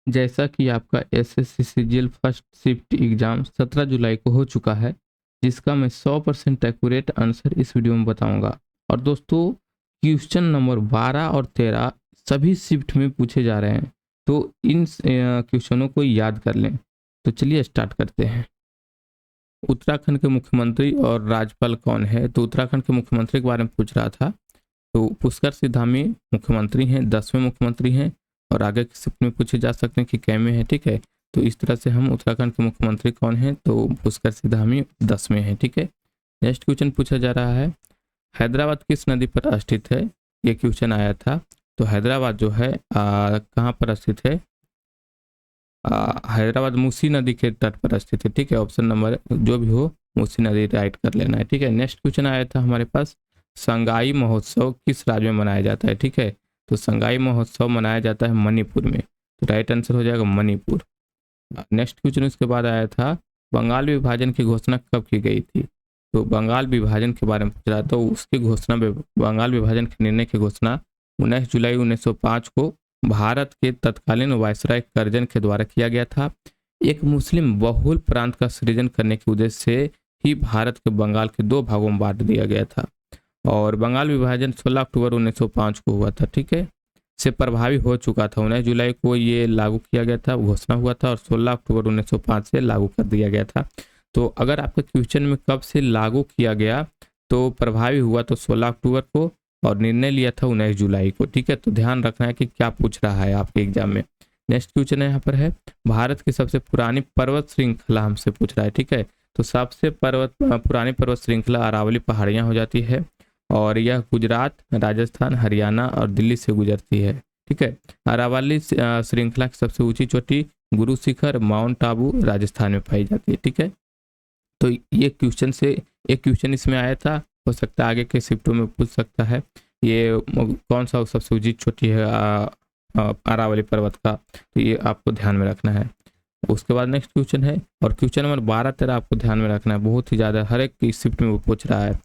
जैसा कि आपका SSC CGL first shift exam 17 जुलाई को हो चुका है, जिसका मैं 100% एक्यूरेट आंसर इस वीडियो में बताऊंगा। और दोस्तों, क्वेश्चन नंबर 12 और 13 सभी शिफ्ट में पूछे जा रहे हैं, तो इन क्वेश्चनों को याद कर लें। तो चलिए स्टार्ट करते हैं। उत्तराखंड के मुख्यमंत्री और राज्यपाल कौन है? तो उत्तराखंड के मुख्यमंत्री के बारे में पूछ रहा था। तो पुष्कर सिंह धामी मुख्यमंत्री हैं, 10वें मुख्यमंत्री हैं, और आगे के शिफ्ट में पूछे जा सकते हैं कि कैमे है, ठीक है। तो इस तरह से हम उत्तराखंड के मुख्यमंत्री कौन है, तो पुष्कर सिंह धामी 10वें हैं, ठीक है। नेक्स्ट क्वेश्चन पूछा जा रहा है, हैदराबाद किस नदी पर स्थित है? ये क्वेश्चन आया था। तो हैदराबाद जो है कहाँ पर स्थित है? हैदराबाद मूसी नदी के तट पर स्थित है, ठीक है। ऑप्शन नंबर जो भी हो, मूसी नदी राइट कर लेना है, ठीक है। नेक्स्ट क्वेश्चन आया था हमारे पास, संगाई महोत्सव किस राज्य में मनाया जाता है, ठीक है। तो संगाई महोत्सव मनाया जाता है मणिपुर में, तो राइट आंसर हो जाएगा मणिपुर। नेक्स्ट क्वेश्चन उसके बाद आया था, बंगाल विभाजन की घोषणा कब की गई थी? तो बंगाल विभाजन के बारे में पूछ रहा, तो उसकी घोषणा, बंगाल विभाजन के निर्णय की घोषणा 19 जुलाई 1905 को भारत के तत्कालीन वायसराय कर्जन के द्वारा किया गया था। एक मुस्लिम बहुल प्रांत का सृजन करने के उद्देश्य से ही भारत के बंगाल के 2 भागों में बांट दिया गया था। और बंगाल विभाजन 16 अक्टूबर 1905 को हुआ था, ठीक है, से प्रभावी हो चुका था। 19 जुलाई को ये लागू किया गया था, घोषणा हुआ था, और 16 अक्टूबर 1905 से लागू कर दिया गया था। तो अगर आपके क्वेश्चन में कब से लागू किया गया, तो प्रभावी हुआ तो 16 अक्टूबर को, और निर्णय लिया था 19 जुलाई को, ठीक है। तो ध्यान रखना है कि क्या पूछ रहा है आपके एग्जाम में। नेक्स्ट क्वेश्चन यहाँ पर है, भारत की सबसे पुरानी पर्वत श्रृंखला हमसे पूछ रहा है, ठीक है। तो सबसे पुरानी पर्वत श्रृंखला अरावली पहाड़ियाँ हो जाती है, और यह गुजरात, राजस्थान, हरियाणा और दिल्ली से गुजरती है, ठीक है। अरावली श्रृंखला की सबसे ऊंची चोटी गुरु शिखर माउंट आबू राजस्थान में पाई जाती है, ठीक है। तो ये क्वेश्चन से एक क्वेश्चन इसमें आया था, हो सकता है आगे के शिफ्टों में पूछ सकता है, ये कौन सा सबसे ऊंची चोटी है अरावली पर्वत का, तो ये आपको ध्यान में रखना है। उसके बाद नेक्स्ट क्वेश्चन है, और क्वेश्चन नंबर 12-13 आपको ध्यान में रखना है, बहुत ही ज़्यादा हर एक शिफ्ट में वो पूछ रहा है।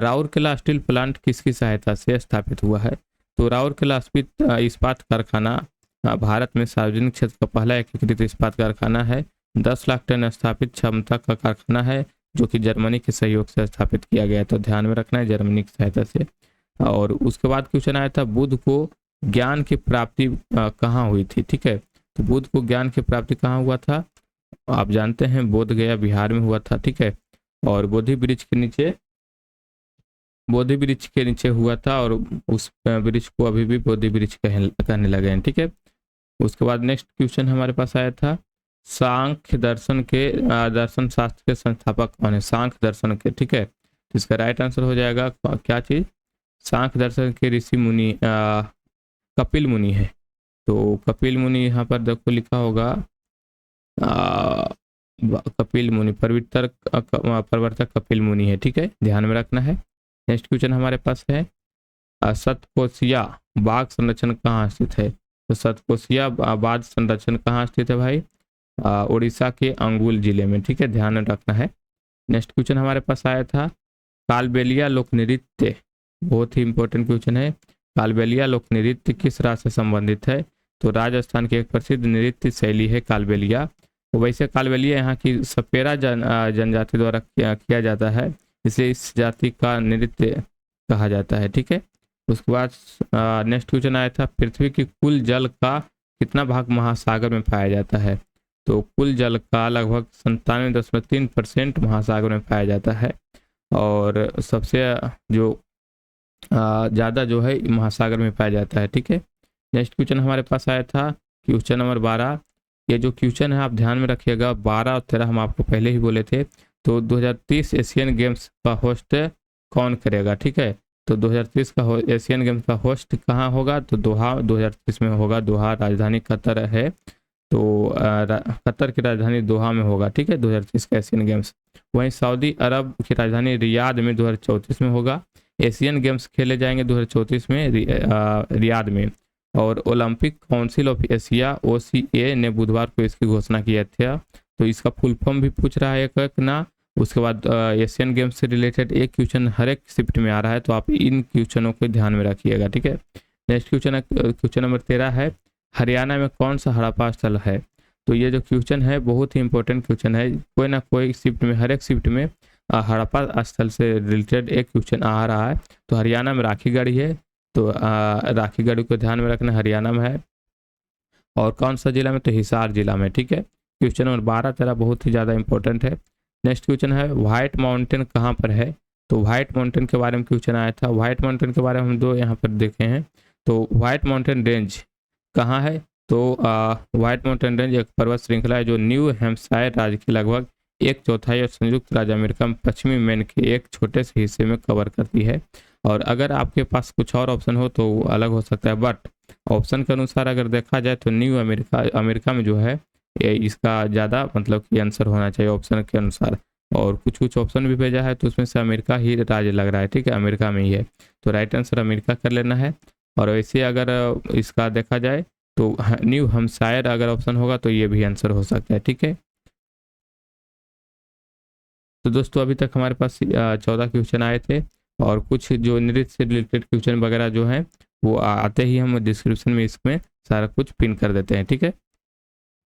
राउरकेला स्टील प्लांट किसकी सहायता से स्थापित हुआ है? तो राउरकेला इस्पात कारखाना भारत में सार्वजनिक क्षेत्र का पहला एकीकृत इस्पात कारखाना है। 10 लाख टन स्थापित क्षमता का कारखाना है, जो कि जर्मनी के सहयोग से स्थापित किया गया है। तो ध्यान में रखना है, जर्मनी की सहायता से। और उसके बाद क्वेश्चन आया था, बुद्ध को ज्ञान की प्राप्ति कहाँ हुई थी, ठीक है। तो बुद्ध को ज्ञान की प्राप्ति कहाँ हुआ था? आप जानते हैं, बोध गया बिहार में हुआ था, ठीक है। और बोधि वृक्ष के नीचे हुआ था, और उस वृक्ष को अभी भी बोधि वृक्ष कहने लगे हैं, ठीक है। उसके बाद नेक्स्ट क्वेश्चन हमारे पास आया था, सांख्य दर्शन शास्त्र के संस्थापक कौन है? सांख्य दर्शन के, ठीक है। तो इसका राइट आंसर हो जाएगा क्या चीज? सांख्य दर्शन के ऋषि मुनि कपिल मुनि है। तो कपिल मुनि यहाँ पर देखो लिखा होगा, कपिल मुनि प्रवर्तक कपिल मुनि है, ठीक है, ध्यान में रखना है। नेक्स्ट क्वेश्चन हमारे पास है, सतकोशिया बाघ संरक्षण कहाँ स्थित है? तो सतकोशिया बाघ संरक्षण कहाँ स्थित है भाई? उड़ीसा के अंगुल जिले में, ठीक है, ध्यान रखना है। नेक्स्ट क्वेश्चन हमारे पास आया था, कालबेलिया लोक नृत्य, बहुत ही इंपॉर्टेंट क्वेश्चन है, कालबेलिया लोक नृत्य किस राज्य से संबंधित है? तो राजस्थान की एक प्रसिद्ध नृत्य शैली है कालबेलिया। तो वैसे कालबेलिया यहाँ की सपेरा जनजाति द्वारा किया जाता है, इसलिए इस जाति का नृत्य कहा जाता है, ठीक है। उसके बाद नेक्स्ट क्वेश्चन आया था, पृथ्वी की कुल जल का कितना भाग महासागर में पाया जाता है? तो कुल जल का लगभग 97.3% महासागर में पाया जाता है, और सबसे जो ज़्यादा जो है महासागर में पाया जाता है, ठीक है। नेक्स्ट क्वेश्चन हमारे पास आया था, क्वेश्चन नंबर 12। ये जो क्वेश्चन है आप ध्यान में रखिएगा, 12 और 13 हम आपको पहले ही बोले थे। तो 2030 एशियन गेम्स का होस्ट कौन करेगा, ठीक है। तो 2030 का एशियन गेम्स का होस्ट कहाँ होगा? तो दोहा 2030 में होगा, दोहा राजधानी कतर है, तो कतर की राजधानी दोहा में होगा, ठीक है, 2030 का एशियन गेम्स। वहीं सऊदी अरब की राजधानी रियाद में 2034 में होगा। एशियन गेम्स खेले जाएंगे 2034 में रियाद में। और Olympic council of Asia OCA ने बुधवार को इसकी घोषणा किया था। तो इसका फुल फॉर्म भी पूछ रहा है एक ना। उसके बाद एशियन गेम्स से रिलेटेड एक क्वेश्चन हर एक शिफ्ट में आ रहा है, तो आप इन क्वेश्चनों को ध्यान में रखिएगा, ठीक है। नेक्स्ट क्वेश्चन नंबर 13 है, हरियाणा में कौन सा हड़प्पा स्थल है? तो ये जो क्वेश्चन है बहुत ही इंपॉर्टेंट क्वेश्चन है, कोई ना कोई शिफ्ट में, हर एक शिफ्ट में हड़प्पा स्थल से रिलेटेड एक क्वेश्चन आ रहा है। तो हरियाणा में राखीगढ़ी है, तो राखीगढ़ी को ध्यान में रखना, हरियाणा में है। और कौन सा जिला में? तो हिसार जिला में, ठीक है। क्वेश्चन नंबर 12 तेरा बहुत ही ज़्यादा इंपॉर्टेंट है। नेक्स्ट क्वेश्चन है व्हाइट माउंटेन कहाँ पर है? तो व्हाइट माउंटेन के बारे में क्वेश्चन आया था। व्हाइट माउंटेन के बारे में हम दो यहाँ पर देखे हैं। तो व्हाइट माउंटेन रेंज कहाँ है? तो व्हाइट माउंटेन रेंज एक पर्वत श्रृंखला है जो न्यू हैम्पशायर राज्य के लगभग 1/4 और संयुक्त राज्य अमेरिका में पश्चिमी मेन के एक छोटे से हिस्से में कवर करती है। और अगर आपके पास कुछ और ऑप्शन हो तो अलग हो सकता है, बट ऑप्शन के अनुसार अगर देखा जाए तो न्यू अमेरिका में जो है इसका ज़्यादा मतलब कि आंसर होना चाहिए ऑप्शन के अनुसार। और कुछ कुछ ऑप्शन भी भेजा है तो उसमें से अमेरिका ही राज्य लग रहा है, ठीक है, अमेरिका में ही है। तो राइट आंसर अमेरिका कर लेना है। और वैसे अगर इसका देखा जाए तो न्यू हैम्पशायर अगर ऑप्शन होगा तो ये भी आंसर हो सकता है, ठीक है। तो दोस्तों अभी तक हमारे पास 14 क्वेश्चन आए थे, और कुछ जो नृत्य से रिलेटेड क्वेश्चन वगैरह जो हैं वो आते ही हम डिस्क्रिप्शन में इसमें सारा कुछ पिन कर देते हैं, ठीक है।